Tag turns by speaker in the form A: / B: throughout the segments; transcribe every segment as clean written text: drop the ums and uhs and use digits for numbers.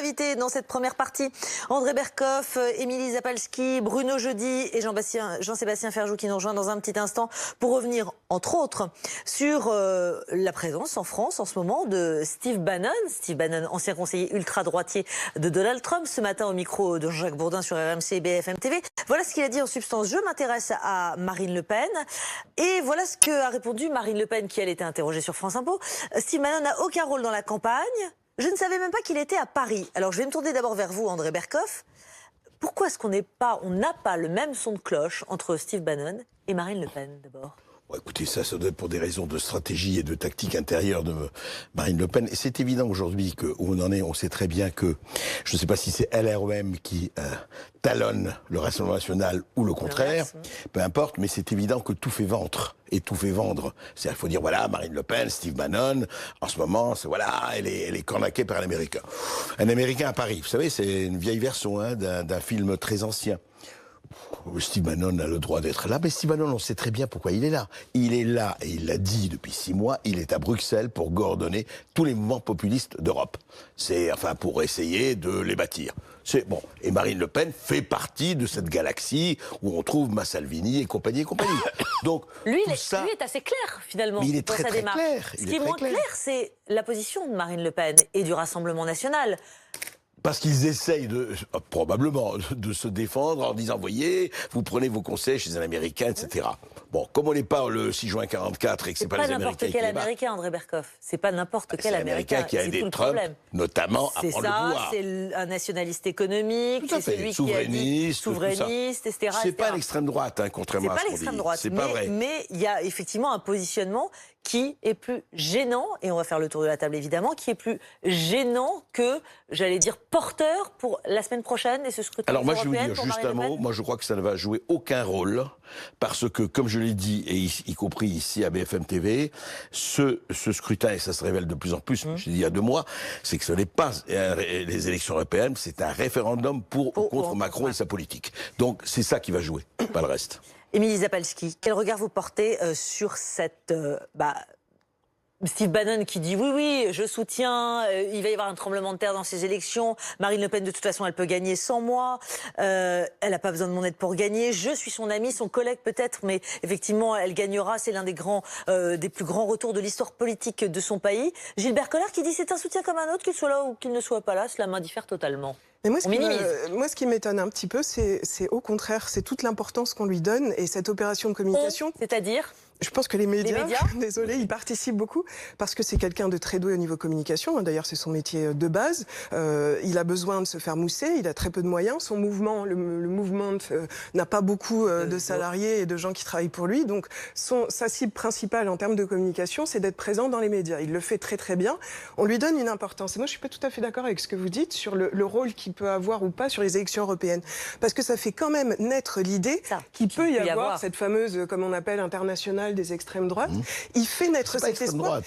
A: invités dans cette première partie. André Berkoff, Émilie Zapalski, Bruno Jeudi et Jean-Sébastien Ferjou qui nous rejoint dans un petit instant pour revenir, entre autres, sur la présence en France en ce moment de Steve Bannon. Steve Bannon, ancien conseiller ultra-droitier de Donald Trump, ce matin au micro de Jean-Jacques Bourdin sur RMC et BFM TV. Voilà ce qu'il a dit en substance. Je m'intéresse à Marine Le Pen. Et voilà ce qu'a répondu Marine Le Pen, qui elle était interrogée sur France Info. Steve Bannon n'a aucun rôle dans la campagne. Je ne savais même pas qu'il était à Paris. Alors je vais me tourner d'abord vers vous, André Berkoff. Pourquoi est-ce qu'on n'a pas le même son de cloche entre Steve Bannon et Marine Le Pen d'abord ?
B: Bon, écoutez, ça doit être pour des raisons de stratégie et de tactique intérieure de Marine Le Pen. Et c'est évident aujourd'hui où on en est, on sait très bien que, je ne sais pas si c'est LREM qui talonne le Rassemblement national ou le contraire, peu importe, mais c'est évident que tout fait ventre et tout fait vendre. C'est-à-dire qu'il faut dire, voilà, Marine Le Pen, Steve Bannon, en ce moment, voilà, elle est cornaquée par un Américain. Un Américain à Paris, vous savez, c'est une vieille version d'un film très ancien. Steve Bannon a le droit d'être là, mais Steve Bannon, on sait très bien pourquoi il est là. Il est là, et il l'a dit depuis 6 mois, il est à Bruxelles pour coordonner tous les mouvements populistes d'Europe. C'est, enfin, pour essayer de les bâtir. C'est bon. Et Marine Le Pen fait partie de cette galaxie où on trouve Salvini et compagnie et compagnie. Donc,
A: lui est assez clair, finalement,
B: mais il est
A: dans
B: très,
A: sa
B: très
A: démarche.
B: clair.
A: Ce qui est moins clair, c'est la position de Marine Le Pen et du Rassemblement national.
B: Parce qu'ils essayent probablement, de se défendre en disant, voyez, vous prenez vos conseils chez un Américain, etc. Bon, comme on n'est pas le 6 juin 44 et que c'est pas les Américains qui
A: C'est pas n'importe quel Américain, André Berkoff. C'est pas n'importe quel Américain
B: qui a aidé Trump, notamment à prendre le pouvoir.
A: C'est un nationaliste économique, c'est celui
B: souverainiste,
A: qui a dit souverainiste, etc.
B: C'est pas l'extrême droite, contrairement à ce qu'on dit.
A: C'est pas l'extrême droite,
B: c'est pas vrai.
A: Mais il y a effectivement un positionnement qui est plus gênant, et on va faire le tour de la table évidemment, qui est plus gênant que, j'allais dire, porteur pour la semaine prochaine et ce scrutin.
B: Alors moi je vais vous dire juste un mot, moi je crois que ça ne va jouer aucun rôle, parce que comme je l'ai dit, et y compris ici à BFM TV, ce scrutin, et ça se révèle de plus en plus, j'ai dit il y a 2 mois, c'est que ce n'est pas les élections européennes, c'est un référendum contre Macron et sa politique. Donc c'est ça qui va jouer, pas le reste.
A: Émilie Zapalski, quel regard vous portez sur cette... Steve Bannon qui dit oui, je soutiens, il va y avoir un tremblement de terre dans ces élections. Marine Le Pen, de toute façon, elle peut gagner sans moi. Elle n'a pas besoin de mon aide pour gagner. Je suis son ami, son collègue peut-être, mais effectivement, elle gagnera. C'est l'un des plus grands retours de l'histoire politique de son pays. Gilbert Collard qui dit c'est un soutien comme un autre, qu'il soit là ou qu'il ne soit pas là. Cela m'indiffère totalement.
C: Mais moi, ce qui m'étonne un petit peu, c'est au contraire, c'est toute l'importance qu'on lui donne et cette opération de communication.
A: C'est-à-dire ?
C: Je pense que les médias, désolé, ils participent beaucoup parce que c'est quelqu'un de très doué au niveau communication. D'ailleurs, c'est son métier de base. Il a besoin de se faire mousser. Il a très peu de moyens. Son mouvement, le mouvement, n'a pas beaucoup de salariés et de gens qui travaillent pour lui. Donc, sa cible principale en termes de communication, c'est d'être présent dans les médias. Il le fait très très bien. On lui donne une importance. Et moi, je suis pas tout à fait d'accord avec ce que vous dites sur le rôle qu'il peut avoir ou pas sur les élections européennes, parce que ça fait quand même naître l'idée qu'il peut y avoir cette fameuse, comme on appelle, internationale des extrêmes droites. Il fait naître cet espoir.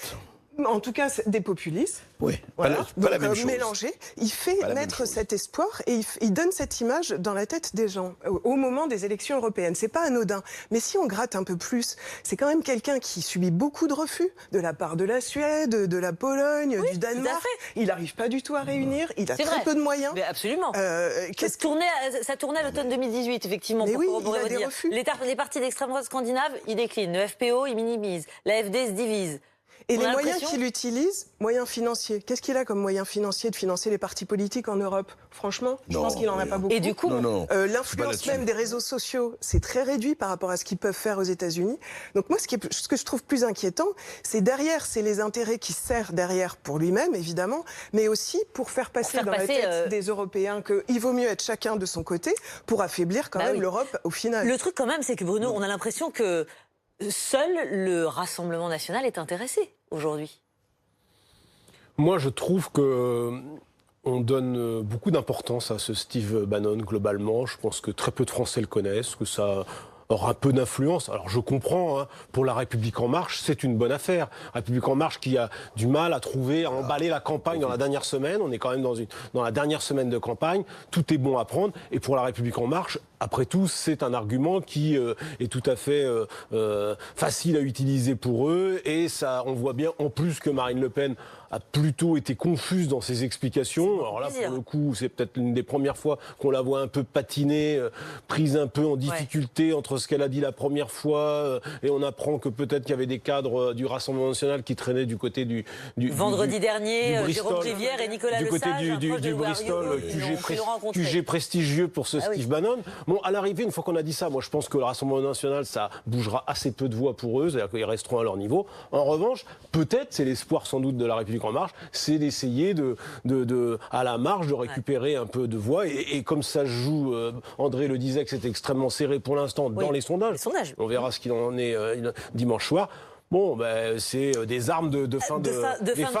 C: En tout cas, des populistes.
B: Oui,
C: voilà.
B: pas la même chose.
C: Mélangé. Il fait naître cet espoir et il donne cette image dans la tête des gens au moment des élections européennes. C'est pas anodin. Mais si on gratte un peu plus, c'est quand même quelqu'un qui subit beaucoup de refus de la part de la Suède, de la Pologne, du Danemark. Il n'arrive pas du tout à réunir. Il a très peu de moyens.
A: Mais absolument. Ça tournait à l'automne 2018, effectivement.
C: Mais oui, il a des refus.
A: Les partis d'extrême droite scandinaves, ils déclinent. Le FPO, il minimise. L'AfD se divise.
C: Et les moyens qu'il utilise, moyens financiers. Qu'est-ce qu'il a comme moyen financier de financer les partis politiques en Europe ? Franchement, je pense qu'il n'en a pas beaucoup.
A: Et du coup,
C: l'influence même des réseaux sociaux, c'est très réduit par rapport à ce qu'ils peuvent faire aux États-Unis. Donc moi, ce que je trouve plus inquiétant, c'est les intérêts qui servent derrière pour lui-même, évidemment, mais aussi pour faire passer dans la tête des Européens qu'il vaut mieux être chacun de son côté pour affaiblir quand même l'Europe au final.
A: Le truc quand même, c'est que Bruno, on a l'impression que seul le Rassemblement national est intéressé aujourd'hui.
D: Moi, je trouve que on donne beaucoup d'importance à ce Steve Bannon globalement. Je pense que très peu de Français le connaissent, que ça aura un peu d'influence. Alors je comprends, pour La République En Marche, c'est une bonne affaire. République En Marche qui a du mal à emballer la campagne dans la dernière semaine. On est quand même dans la dernière semaine de campagne. Tout est bon à prendre. Et pour La République En Marche, Après tout, c'est un argument qui est tout à fait facile à utiliser pour eux. Et ça, on voit bien en plus que Marine Le Pen a plutôt été confuse dans ses explications. Alors là, pour le coup, c'est peut-être l'une des premières fois qu'on la voit un peu patiner, prise un peu en difficulté entre ce qu'elle a dit la première fois et on apprend que peut-être qu'il y avait des cadres du Rassemblement national qui traînaient du côté du
A: vendredi dernier,
D: Bristol,
A: Jérôme Rivière et Nicolas
D: du côté
A: Lesage,
D: du Bristol, QG prestigieux pour ce Steve Bannon. Bon, à l'arrivée, une fois qu'on a dit ça, moi je pense que le Rassemblement national, ça bougera assez peu de voix pour eux, c'est-à-dire qu'ils resteront à leur niveau. En revanche, peut-être, c'est l'espoir sans doute de la République en marche, c'est d'essayer à la marge de récupérer un peu de voix. Et comme ça joue, André le disait que c'était extrêmement serré pour l'instant dans les sondages. On verra ce qu'il en est dimanche soir. Bon, ben, c'est des armes de fin de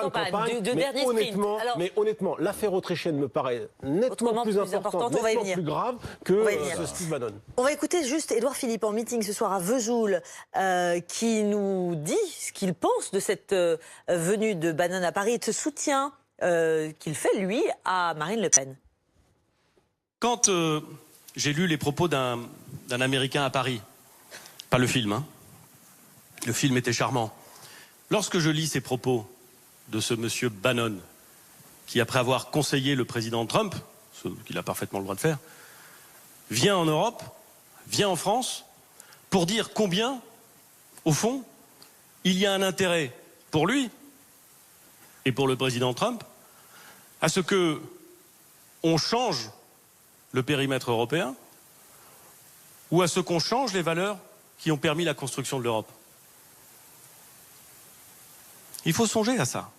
D: campagne.
A: De dernier sprint.
D: Mais honnêtement, l'affaire autrichienne me paraît nettement plus importante, nettement plus grave que ce Steve Bannon.
A: On va écouter juste Édouard Philippe en meeting ce soir à Vesoul, qui nous dit ce qu'il pense de cette venue de Bannon à Paris et de ce soutien qu'il fait, lui, à Marine Le Pen.
E: Quand j'ai lu les propos d'un Américain à Paris, pas le film, le film était charmant. Lorsque je lis ces propos de ce monsieur Bannon, qui après avoir conseillé le président Trump, ce qu'il a parfaitement le droit de faire, vient en Europe, vient en France, pour dire combien, au fond, il y a un intérêt pour lui et pour le président Trump à ce que on change le périmètre européen ou à ce qu'on change les valeurs qui ont permis la construction de l'Europe. Il faut songer à ça.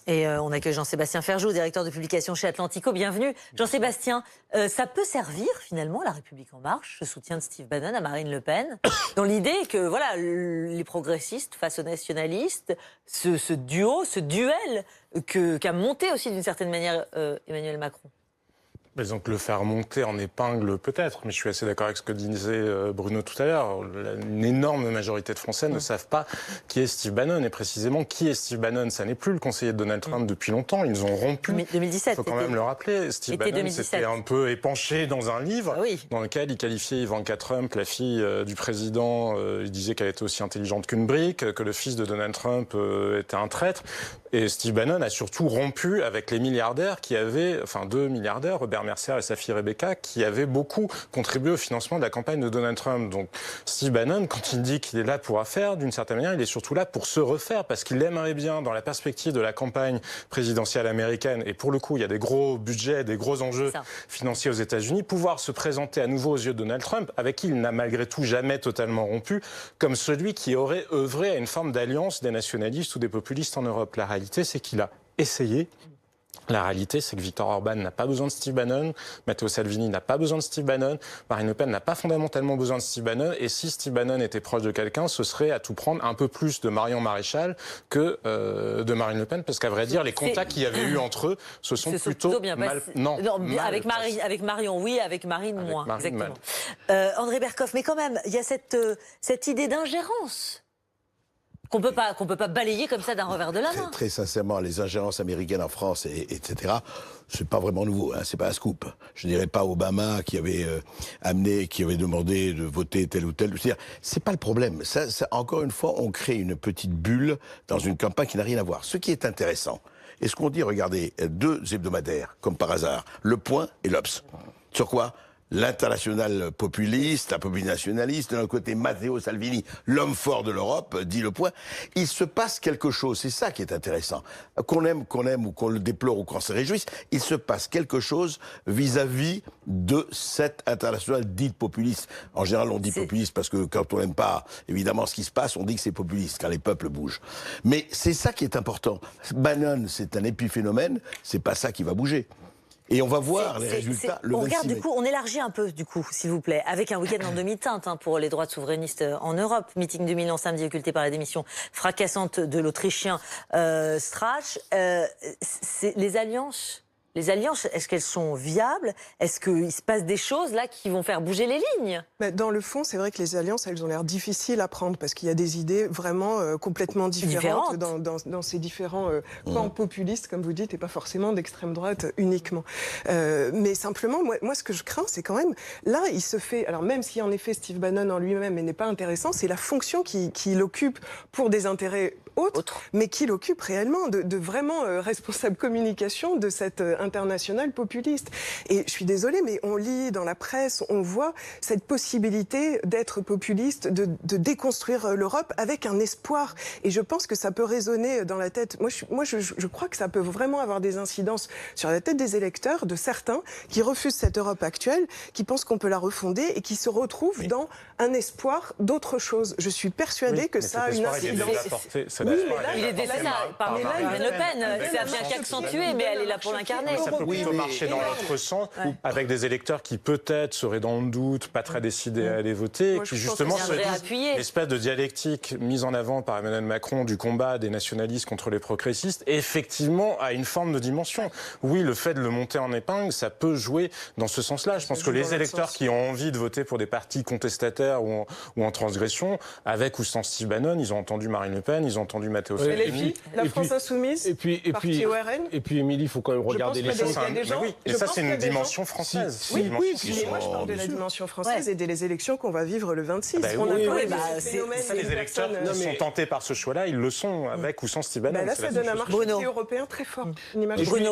A: Et on accueille Jean-Sébastien Ferjou, directeur de publication chez Atlantico. Bienvenue. Jean-Sébastien, ça peut servir finalement à La République En Marche, ce soutien de Steve Bannon à Marine Le Pen, dans l'idée que voilà, les progressistes face aux nationalistes, ce duo, ce duel qu'a monté aussi d'une certaine manière Emmanuel Macron.
F: Donc le faire monter en épingle peut-être, mais je suis assez d'accord avec ce que disait Bruno tout à l'heure. Une énorme majorité de Français ne savent pas qui est Steve Bannon. Et précisément, qui est Steve Bannon? Ça n'est plus le conseiller de Donald Trump depuis longtemps. Ils ont rompu.
A: 2017.
F: Il faut quand même le rappeler. Steve Bannon s'était un peu épanché dans un livre dans lequel il qualifiait Ivanka Trump, la fille du président. Il disait qu'elle était aussi intelligente qu'une brique, que le fils de Donald Trump était un traître. Et Steve Bannon a surtout rompu avec les milliardaires qui avaient, enfin 2 milliardaires, Robert Mercer et sa fille Rebecca, qui avaient beaucoup contribué au financement de la campagne de Donald Trump. Donc Steve Bannon, quand il dit qu'il est là pour affaire, d'une certaine manière, il est surtout là pour se refaire, parce qu'il aimerait bien, dans la perspective de la campagne présidentielle américaine, et pour le coup, il y a des gros budgets, des gros enjeux financiers aux États-Unis, pouvoir se présenter à nouveau aux yeux de Donald Trump, avec qui il n'a malgré tout jamais totalement rompu, comme celui qui aurait œuvré à une forme d'alliance des nationalistes ou des populistes en Europe. La réalité, c'est qu'il a essayé. La réalité, c'est que Viktor Orban n'a pas besoin de Steve Bannon, Matteo Salvini n'a pas besoin de Steve Bannon, Marine Le Pen n'a pas fondamentalement besoin de Steve Bannon, et si Steve Bannon était proche de quelqu'un, ce serait à tout prendre un peu plus de Marion Maréchal que de Marine Le Pen, parce qu'à vrai dire, les contacts qu'il y avait eu entre eux se sont plutôt
A: bien
F: mal...
A: Non, avec Marion, oui, avec Marine,
F: avec
A: moins.
F: Marine,
A: exactement. André Berkoff, mais quand même, il y a cette idée d'ingérence qu'on peut pas balayer comme ça d'un revers de la main.
B: Très sincèrement, les ingérences américaines en France, etc., c'est pas vraiment nouveau, c'est pas un scoop. Je dirais pas Obama qui avait qui avait demandé de voter tel ou tel. C'est-à-dire, c'est pas le problème. Ça, encore une fois, on crée une petite bulle dans une campagne qui n'a rien à voir. Ce qui est intéressant, et ce qu'on dit, regardez, 2 hebdomadaires, comme par hasard, Le Point et l'Obs. Sur quoi ? L'international populiste, la populiste nationaliste, de l'autre côté Matteo Salvini, l'homme fort de l'Europe, dit Le Point. Il se passe quelque chose, c'est ça qui est intéressant. Qu'on aime ou qu'on le déplore ou qu'on se réjouisse, il se passe quelque chose vis-à-vis de cette internationale dite populiste. En général, on dit populiste parce que quand on n'aime pas, évidemment, ce qui se passe, on dit que c'est populiste, quand les peuples bougent. Mais c'est ça qui est important. Bannon, c'est un épiphénomène, c'est pas ça qui va bouger. Et on va voir les résultats le 26 mai.
A: On regarde du coup, on élargit un peu du coup, s'il vous plaît, avec un week-end en demi-teinte pour les droits souverainistes en Europe. Meeting de Milan samedi occulté par la démission fracassante de l'Autrichien Strache. Les alliances Les alliances, est-ce qu'elles sont viables? Est-ce qu'il se passe des choses là qui vont faire bouger les lignes?
C: Dans le fond, c'est vrai que les alliances, elles ont l'air difficiles à prendre parce qu'il y a des idées vraiment complètement différentes dans ces différents camps populistes, comme vous dites, et pas forcément d'extrême droite uniquement. Mais simplement, moi, ce que je crains, c'est quand même, là, il se fait, alors même si en effet Steve Bannon en lui-même n'est pas intéressant, c'est la fonction qu'il occupe pour des intérêts autres, mais qu'il occupe réellement de vraiment responsable communication de cette internationale populiste. Et je suis désolée, mais on lit dans la presse, on voit cette possibilité d'être populiste, de déconstruire l'Europe avec un espoir. Et je pense que ça peut résonner dans la tête. Moi, je crois que ça peut vraiment avoir des incidences sur la tête des électeurs, de certains qui refusent cette Europe actuelle, qui pensent qu'on peut la refonder et qui se retrouvent dans un espoir d'autre chose. Je suis persuadée que ça a une incidence.
A: Il est déjà par Marine Le Pen. Ça vient qu'accentuer, mais elle est là pour l'incarner.
F: Ça peut plutôt marcher dans l'autre sens, avec des électeurs qui peut-être seraient dans le doute, pas très décidés à aller voter, qui justement se disent l'espèce de dialectique mise en avant par Emmanuel Macron du combat des nationalistes contre les progressistes, effectivement a une forme de dimension. Oui, le fait de le monter en épingle, ça peut jouer dans ce sens-là. Je pense que les électeurs qui ont envie de voter pour des partis contestataires ou en transgression, avec ou sans Steve Bannon, ils ont entendu Marine Le Pen, ils ont entendu Matteo Salvini.
C: La France Insoumise, parti ORN.
D: Et puis, Émilie, il faut quand même regarder les choses.
F: Et ça, c'est une dimension française.
C: Oui, moi je parle de la dimension française et des élections qu'on va vivre le 26.
F: Les électeurs qui sont tentés par ce choix-là, ils le sont, avec ou sans Steve Bannon.
C: Là, ça donne un marché européen très fort.
D: Et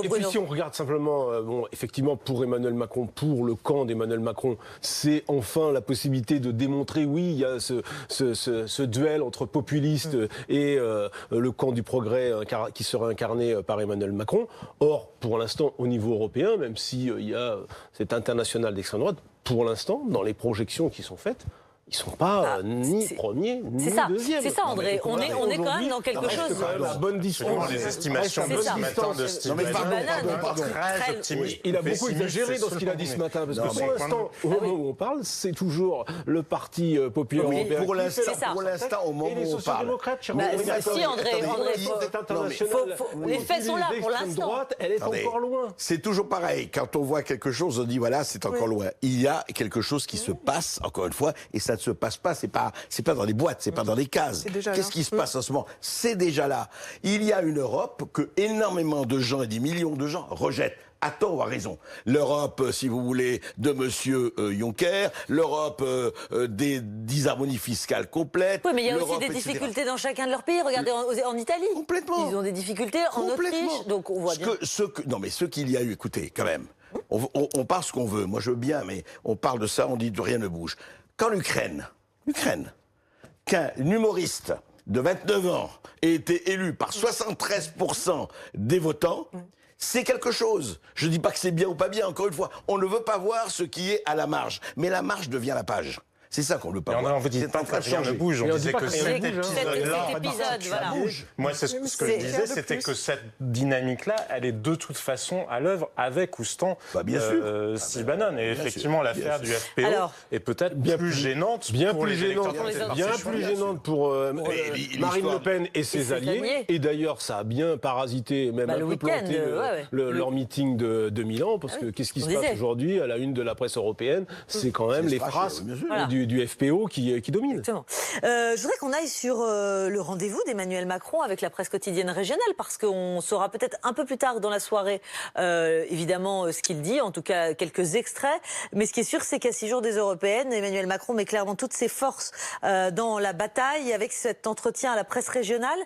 D: puis, si on regarde simplement, effectivement, pour Emmanuel Macron, pour le camp d'Emmanuel Macron, c'est enfin la possibilité de démontrer, oui, il y a ce duel entre populistes et le camp du progrès qui sera incarné par Emmanuel Macron. Or, pour l'instant, au niveau européen, même s'il y a cette internationale d'extrême droite, pour l'instant, dans les projections qui sont faites, ils ne sont pas ni premiers, ni deuxièmes.
A: C'est ça, André. On est quand même dans quelque chose.
D: La bonne distance.
F: Les estimations de ce matin de Steve Bannon, très optimiste.
D: Il a beaucoup exagéré dans ce qu'il a dit ce matin. Parce que pour l'instant, au moment où on parle, c'est toujours le Parti populaire européen.
B: Pour l'instant, au moment où on parle.
A: Si, André, les faits sont là pour l'instant.
D: Elle est encore loin.
B: C'est toujours pareil. Quand on voit quelque chose, on dit voilà, c'est encore loin. Il y a quelque chose qui se passe, encore une fois, et ça ne se passe pas, c'est pas dans les boîtes, c'est pas dans les cases. Qu'est-ce qui se passe en ce moment? C'est déjà là. Il y a une Europe que énormément de gens et des millions de gens rejettent. À tort ou à raison. L'Europe, si vous voulez, de monsieur Juncker, l'Europe des disharmonies fiscales complètes.
A: Oui, mais il y a aussi des difficultés dans chacun de leurs pays. Regardez en Italie.
B: Complètement.
A: Ils ont des difficultés en Autriche. Donc on voit bien.
B: Non, mais ce qu'il y a eu, écoutez, quand même, on parle ce qu'on veut. Moi, je veux bien, mais on parle de ça, on dit que rien ne bouge. Quand l'Ukraine, qu'un humoriste de 29 ans ait été élu par 73% des votants, c'est quelque chose. Je ne dis pas que c'est bien ou pas bien, encore une fois. On ne veut pas voir ce qui est à la marge. Mais la marge devient la page. C'est ça qu'on ne veut pas voir.
F: On ne dit pas que rien ne bouge. On disait que cet épisode-là
A: bouge.
F: Moi, ce que je disais, c'était que cette dynamique-là, elle est de toute façon à l'œuvre avec ou sans Steve Bannon. Et effectivement, l'affaire du FPO est peut-être bien plus gênante pour les électeurs.
D: Bien plus gênante pour Marine Le Pen et ses alliés. Et d'ailleurs, ça a bien parasité, même un peu planté leur meeting de Milan. Parce que qu'est-ce qui se passe aujourd'hui à la une de la presse européenne? C'est quand même les phrases du FPO qui domine.
A: Exactement. Je voudrais qu'on aille sur le rendez-vous d'Emmanuel Macron avec la presse quotidienne régionale, parce qu'on saura peut-être un peu plus tard dans la soirée, évidemment, ce qu'il dit, en tout cas quelques extraits. Mais ce qui est sûr, c'est qu'à 6 jours des Européennes, Emmanuel Macron met clairement toutes ses forces dans la bataille avec cet entretien à la presse régionale.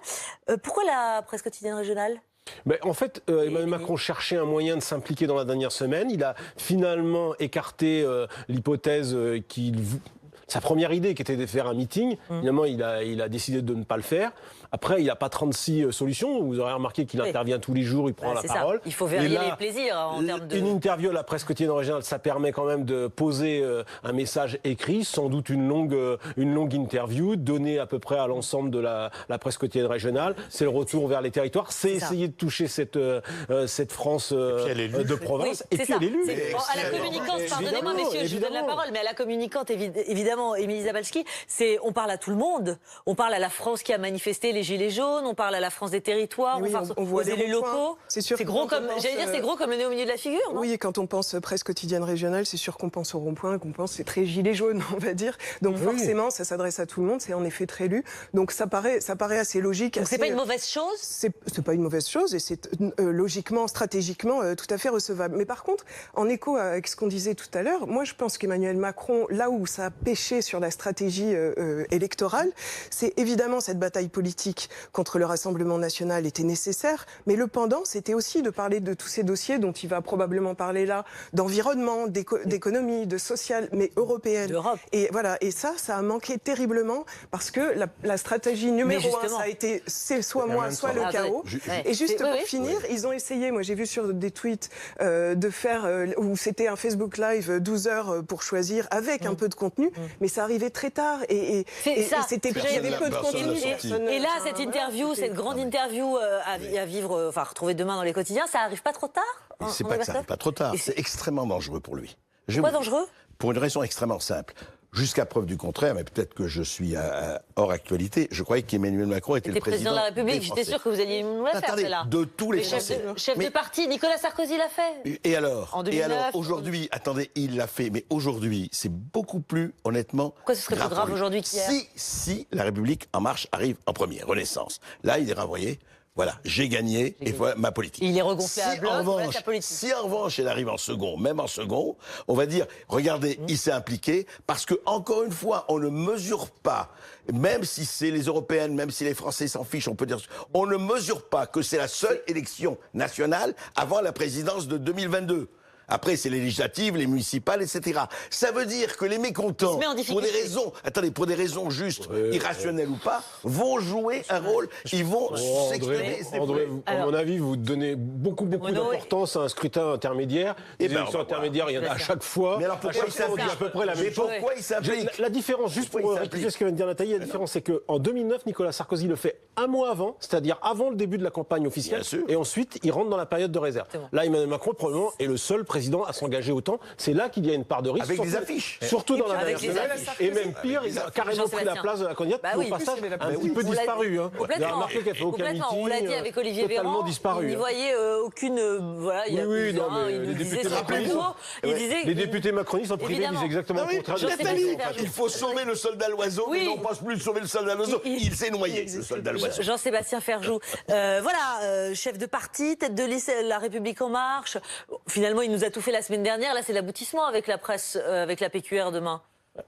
A: Pourquoi la presse quotidienne régionale ?
D: En fait, Emmanuel Macron cherchait un moyen de s'impliquer dans la dernière semaine. Il a finalement écarté l'hypothèse sa première idée, qui était de faire un meeting. Finalement, il a décidé de ne pas le faire. Après, il n'a pas 36 solutions. Vous aurez remarqué qu'il intervient tous les jours, il prend la parole.
A: Il faut varier les plaisirs en termes de...
D: Une interview à la presse quotidienne régionale, ça permet quand même de poser un message écrit, sans doute une longue interview, donnée à peu près à l'ensemble de la presse quotidienne régionale. C'est le retour vers les territoires. C'est essayer de toucher cette France de province.
A: Et puis elle est élue. À la communicante, pardonnez-moi messieurs, je vous donne la parole, mais à la communicante, évidemment, évidemment, Émilie Zapalski, on parle à tout le monde. On parle à la France qui a manifesté les Gilets jaunes, on parle à la France des territoires,
C: on voit
A: aux élus locaux.
C: C'est
A: gros comme, c'est gros comme le nez au milieu de la figure, non?
C: Oui, et quand on pense presse quotidienne régionale, c'est sûr qu'on pense au rond-point, qu'on pense c'est très gilet jaune, on va dire. Donc forcément, ça s'adresse à tout le monde, c'est en effet très lu. Donc ça paraît assez logique.
A: Donc c'est pas une mauvaise chose?
C: C'est pas une mauvaise chose et c'est logiquement, stratégiquement tout à fait recevable. Mais par contre, en écho avec ce qu'on disait tout à l'heure, moi je pense qu'Emmanuel Macron, là où ça a pêché sur la stratégie électorale, c'est évidemment cette bataille politique contre le Rassemblement national était nécessaire, mais le pendant, c'était aussi de parler de tous ces dossiers dont il va probablement parler là, d'environnement, d'économie, de social, mais européenne. Et voilà, et ça a manqué terriblement parce que la stratégie numéro 1, ça a été c'est soit moi, soit le chaos. Et juste pour finir, ils ont essayé, moi j'ai vu sur des tweets, de faire, où c'était un Facebook Live 12 heures pour choisir avec un peu de contenu, mais ça arrivait très tard et c'était il y avait peu de contenu.
A: Et là, cette interview, cette grande interview à vivre, enfin retrouver demain dans les quotidiens, ça arrive pas trop tard?
B: C'est pas que ça arrive pas trop tard, c'est extrêmement dangereux pour lui.
A: Pourquoi dangereux?
B: Pour une raison extrêmement simple. Jusqu'à preuve du contraire, mais peut-être que je suis hors actualité, je croyais qu'Emmanuel Macron était le président
A: de la République. J'étais sûr que vous alliez nous la faire, celle-là.
B: De tous les Français.
A: Chef de parti, Nicolas Sarkozy l'a fait.
B: Et alors?
A: En 2009.
B: Et alors, aujourd'hui, attendez, il l'a fait, mais aujourd'hui, c'est beaucoup plus, honnêtement,
A: pourquoi ce serait plus grave aujourd'hui qu'hier?
B: Si la République En Marche arrive en premier, Renaissance, là, il est renvoyé. Voilà, j'ai gagné et voilà ma politique.
A: Il est regonflé à bloc, voilà sa politique.
B: Si en revanche elle arrive en second, même en second, on va dire, regardez, il s'est impliqué parce que encore une fois, on ne mesure pas, même si c'est les Européennes, même si les Français s'en fichent, on peut dire, on ne mesure pas que c'est la seule élection nationale avant la présidence de 2022. Après, c'est les législatives, les municipales, etc. Ça veut dire que les mécontents, pour des raisons justes, irrationnelles ou pas, vont jouer un rôle. Ils vont s'exprimer.
D: André, à mon avis, vous donnez beaucoup d'importance à un scrutin intermédiaire. Les élections intermédiaires, il y en a à chaque fois.
B: Mais alors pourquoi il s'implique?
D: À peu près la même chose.
B: Pourquoi il s'implique?
D: La différence, juste pour rectifier ce que vient de dire Nathalie, la différence, c'est qu'en 2009, Nicolas Sarkozy le fait un mois avant, c'est-à-dire avant le début de la campagne officielle, et ensuite, il rentre dans la période de réserve. Là, Emmanuel Macron, probablement, est le seul président à s'engager autant. C'est là qu'il y a une part de risque.
B: Avec des affiches.
D: Surtout dans la nationale. Et même pire, il a carrément pris la place de la candidate. Au passage, un petit peu disparu. Vous avez remarqué qu'elle fait aucun meeting.
A: On l'a dit avec Olivier Véran. Il n'y voyait aucune. Voilà, il y a
D: les députés macronistes en privé disent exactement le contraire.
B: Il faut sauver le soldat l'oiseau, mais non pas plus sauver le soldat l'oiseau. Il s'est noyé, le soldat l'oiseau.
A: Jean-Sébastien Ferjou. Voilà, chef de parti, tête de liste La République En Marche. Finalement, il nous a tout fait la semaine dernière. Là, c'est l'aboutissement avec la presse, avec la PQR demain.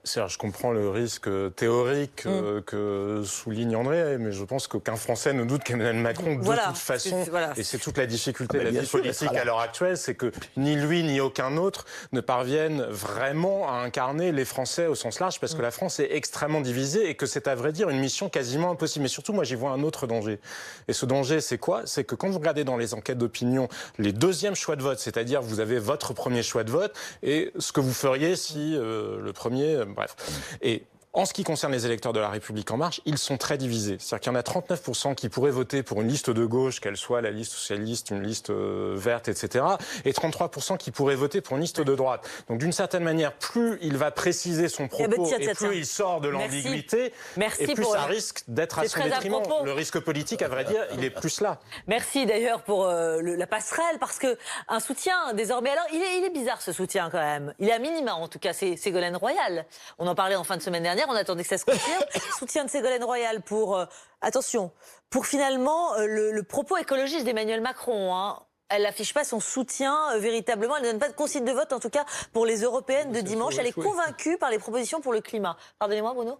F: Je comprends le risque théorique que souligne André, mais je pense qu'aucun Français ne doute qu'Emmanuel Macron, de toute façon, et c'est toute la difficulté de la vie politique à l'heure actuelle, c'est que ni lui ni aucun autre ne parviennent vraiment à incarner les Français au sens large, parce que la France est extrêmement divisée et que c'est à vrai dire une mission quasiment impossible. Mais surtout, moi j'y vois un autre danger. Et ce danger, c'est quoi? C'est que quand vous regardez dans les enquêtes d'opinion les deuxièmes choix de vote, c'est-à-dire vous avez votre premier choix de vote et ce que vous feriez si le premier... Bref. Et en ce qui concerne les électeurs de La République En Marche, ils sont très divisés. C'est-à-dire qu'il y en a 39% qui pourraient voter pour une liste de gauche, qu'elle soit la liste socialiste, une liste verte, etc. Et 33% qui pourraient voter pour une liste de droite. Donc d'une certaine manière, plus il va préciser son propos et plus il sort de l'ambiguïté, et plus ça risque d'être à son détriment. Le risque politique, à vrai dire, il est plus là.
A: Merci d'ailleurs pour la passerelle, parce que un soutien désormais... Alors, il est bizarre ce soutien quand même. Il est à minima, en tout cas, c'est Ségolène Royal. On en parlait en fin de semaine dernière. On attendait que ça se confirme. Soutien de Ségolène Royal pour, attention, pour finalement le propos écologiste d'Emmanuel Macron. Hein. Elle n'affiche pas son soutien véritablement. Elle ne donne pas de consigne de vote, en tout cas, pour les européennes de dimanche. Elle est convaincue par les propositions pour le climat. Pardonnez-moi, Bruno.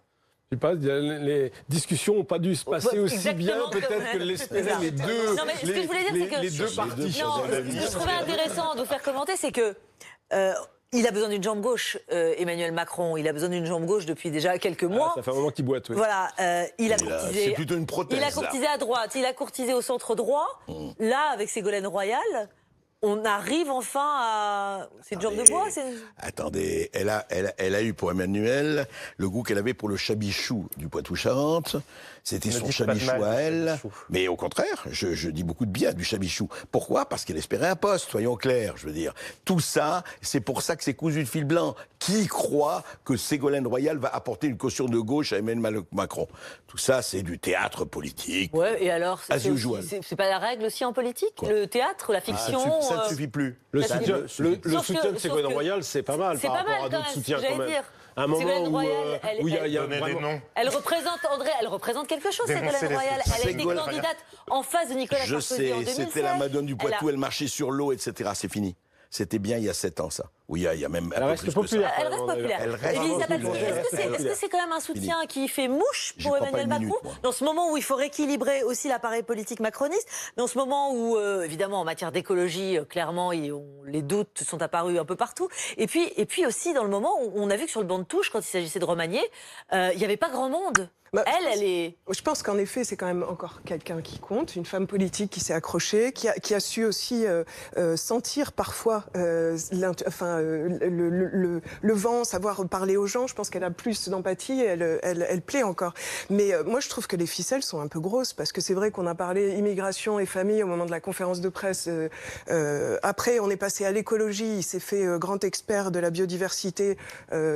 D: Je sais pas, les discussions n'ont pas dû se passer aussi bien peut-être que l'espéraient les deux.
A: Non, mais ce que je voulais dire, c'est que...
D: Les deux partis.
A: Non, ce que je trouvais intéressant de vous faire commenter, c'est que... il a besoin d'une jambe gauche, Emmanuel Macron. Il a besoin d'une jambe gauche depuis déjà quelques mois.
D: Ça fait un moment qu'il boite, oui.
A: Voilà, il a courtisé.
B: C'est plutôt une prothèse.
A: Il a courtisé à droite, il a courtisé au centre droit. Là, avec Ségolène Royal, on arrive enfin à... C'est une jambe de bois.
B: Attendez, elle a eu pour Emmanuel le goût qu'elle avait pour le chabichou du Poitou-Charentes. C'était son chabichou à elle. Mais au contraire, je dis beaucoup de bien du chabichou. Pourquoi? Parce qu'elle espérait un poste, soyons clairs. Je veux dire, tout ça, c'est pour ça que c'est cousu de fil blanc. Qui croit que Ségolène Royal va apporter une caution de gauche à Emmanuel Macron? Tout ça, c'est du théâtre politique.
A: Ouais, et alors,
B: c'est
A: pas la règle aussi en politique?
B: Quoi?
A: Le théâtre, la fiction...
B: ça ne suffit plus.
D: Le soutien de Ségolène Royal, c'est pas mal par rapport à d'autres soutiens quand même. Un moment où il y a vraiment...
A: Elle représente, André, elle représente quelque chose, Ségolène Royal. Elle a été candidate en face de Nicolas Sarkozy en 2016.
B: Je sais, c'était la Madone du Poitou, elle marchait sur l'eau, etc. C'est fini. C'était bien il y a 7 ans, ça. Oui, il y a même
A: elle reste populaire. Elle reste populaire. Est-ce que c'est quand même un soutien qui fait mouche pour Emmanuel Macron dans ce moment où il faut rééquilibrer aussi l'appareil politique macroniste, dans ce moment où, évidemment, en matière d'écologie, clairement, les doutes sont apparus un peu partout, et puis aussi dans le moment où on a vu que sur le banc de touche, quand il s'agissait de remanier, il n'y avait pas grand monde. Elle est...
C: Je pense qu'en effet, c'est quand même encore quelqu'un qui compte, une femme politique qui s'est accrochée, qui a su aussi sentir parfois le vent, savoir parler aux gens. Je pense qu'elle a plus d'empathie, elle plaît encore. Mais moi, je trouve que les ficelles sont un peu grosses, parce que c'est vrai qu'on a parlé immigration et famille au moment de la conférence de presse. Après, on est passé à l'écologie, il s'est fait grand expert de la biodiversité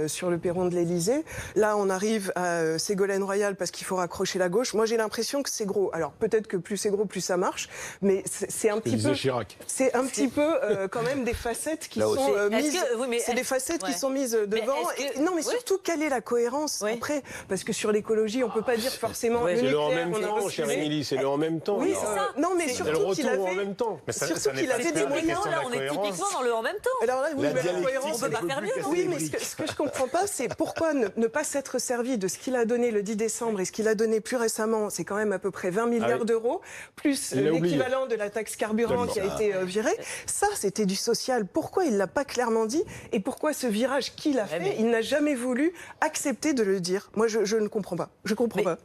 C: sur le perron de l'Élysée. Là, on arrive à Ségolène Royal, parce qu'il faut raccrocher la gauche. Moi, j'ai l'impression que c'est gros. Alors, peut-être que plus c'est gros, plus ça marche, mais c'est un petit peu...
D: Chirac.
C: C'est un petit peu quand même des facettes qui sont mises... c'est des facettes qui sont mises devant. Non, mais surtout, quelle est la cohérence après? Parce que sur l'écologie, on ne peut pas dire forcément...
D: C'est le en même temps, chère Émilie, c'est le en même temps.
C: Oui, c'est ça. Non, mais surtout qu'il avait...
D: en même temps.
C: Surtout qu'il avait des moyens.
A: Là, on est typiquement dans le en même temps.
C: Alors là, oui, mais la cohérence,
A: on ne peut pas faire mieux.
C: Oui, mais ce que je ne comprends pas, c'est pourquoi ne pas s'être servi de ce qu'il a donné le 10 décembre et ce qu'il a donné plus récemment, c'est quand même à peu près 20 milliards d'euros, plus l'équivalent de la taxe carburant qui a été virée. Ça, c'était du social. Pourquoi il ne l'a pas clairement dit? Et pourquoi ce virage qu'il a fait, il n'a jamais voulu accepter de le dire? Moi, je ne comprends pas. Je comprends pas.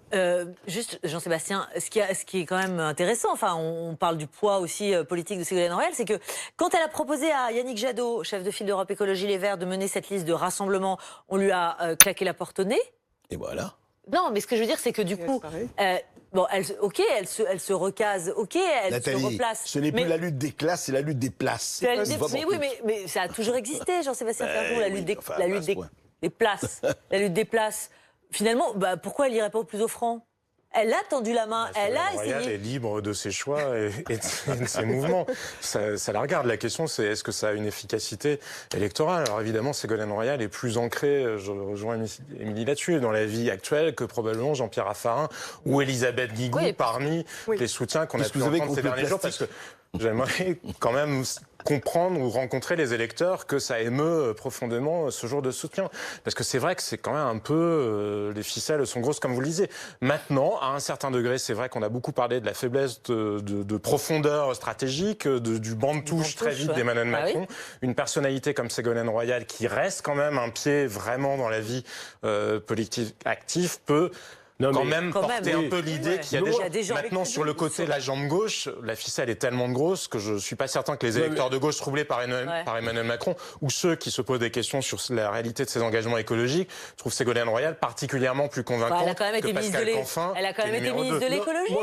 A: Juste, Jean-Sébastien, ce qui est quand même intéressant, enfin, on parle du poids aussi politique de Ségolène Royal, c'est que quand elle a proposé à Yannick Jadot, chef de file d'Europe Écologie Les Verts, de mener cette liste de rassemblement, on lui a claqué la porte au nez.
B: Et voilà.
A: Non, mais ce que je veux dire, c'est que du coup, elle se recase, elle se replace.
B: Ce n'est plus la lutte des classes, c'est la lutte des places.
A: Mais ça a toujours existé, Jean-Sébastien Ferjou, la lutte des places. La lutte des places. Finalement, pourquoi elle n'irait pas au plus offrant? Elle a tendu la main, elle a essayé.
F: Elle est libre de ses choix et de ses mouvements. Ça la regarde. La question, c'est est-ce que ça a une efficacité électorale? Alors évidemment, Ségolène Royal est plus ancrée, je rejoins Émilie là-dessus, dans la vie actuelle que probablement Jean-Pierre Raffarin ou Elisabeth Guigou, parmi les soutiens qu'on a pu entendre ces derniers jours. Parce que j'aimerais quand même comprendre ou rencontrer les électeurs que ça émeut profondément ce jour de soutien. Parce que c'est vrai que c'est quand même un peu... les ficelles sont grosses, comme vous le disiez. Maintenant, à un certain degré, c'est vrai qu'on a beaucoup parlé de la faiblesse de profondeur stratégique, du banc de touche très vite d'Emmanuel Macron. Une personnalité comme Ségolène Royal, qui reste quand même un pied vraiment dans la vie politique active, peut... quand même porter un peu l'idée qu'il y a des gens maintenant sur le côté de la jambe gauche, la ficelle est tellement grosse que je ne suis pas certain que les électeurs de gauche troublés par Emmanuel Macron ou ceux qui se posent des questions sur la réalité de ses engagements écologiques trouvent Ségolène Royal particulièrement plus convaincante que Pascal Canfin.
A: Elle a quand même été ministre de l'écologie.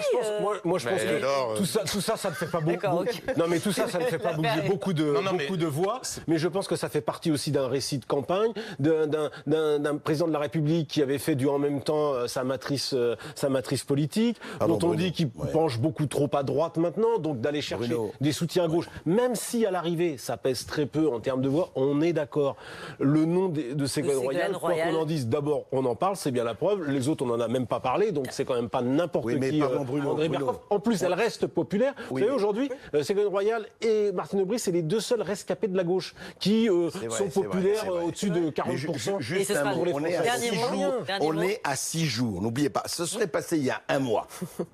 D: Moi, je pense que tout ça ne fait pas beaucoup. Non, mais tout ça ne fait pas bouger beaucoup de voix. Mais je pense que ça fait partie aussi d'un récit de campagne, d'un président de la République qui avait fait du en même temps sa matrice politique, dont on dit qu'il penche beaucoup trop à droite maintenant, donc d'aller chercher des soutiens à gauche, même si à l'arrivée ça pèse très peu en termes de voix, on est d'accord. Le nom de Ségolène Royal, quoi qu'on en dise, d'abord on en parle, c'est bien la preuve, les autres on n'en a même pas parlé, donc c'est quand même pas n'importe qui. André Berkoff. En plus elle reste populaire. Vous savez, aujourd'hui, Ségolène Royal et Martine Aubry, c'est les deux seuls rescapés de la gauche qui sont populaires au-dessus de 40%.
B: Juste un mot, on est à 6 jours, n'oubliez pas. Ce serait passé il y a 1 mois.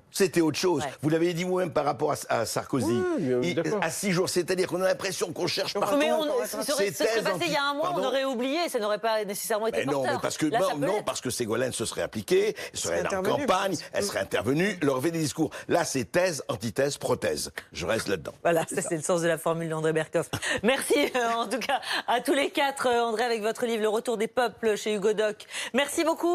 B: C'était autre chose. Vous l'avez dit vous-même par rapport à Sarkozy. À 6 jours, c'est-à-dire qu'on a l'impression qu'on cherche partout.
A: Mais ce serait passé il y a 1 mois, on aurait oublié, ça n'aurait pas nécessairement été porteur.
B: Parce que Ségolène se serait impliquée, elle serait en campagne, elle serait intervenue, leur fait des discours. Là, c'est thèse, antithèse, prothèse. Je reste là-dedans.
A: Voilà, ça c'est le sens de la formule d'André Berkoff. Merci en tout cas à tous les 4, André, avec votre livre Le Retour des peuples chez Hugo Doc. Merci beaucoup.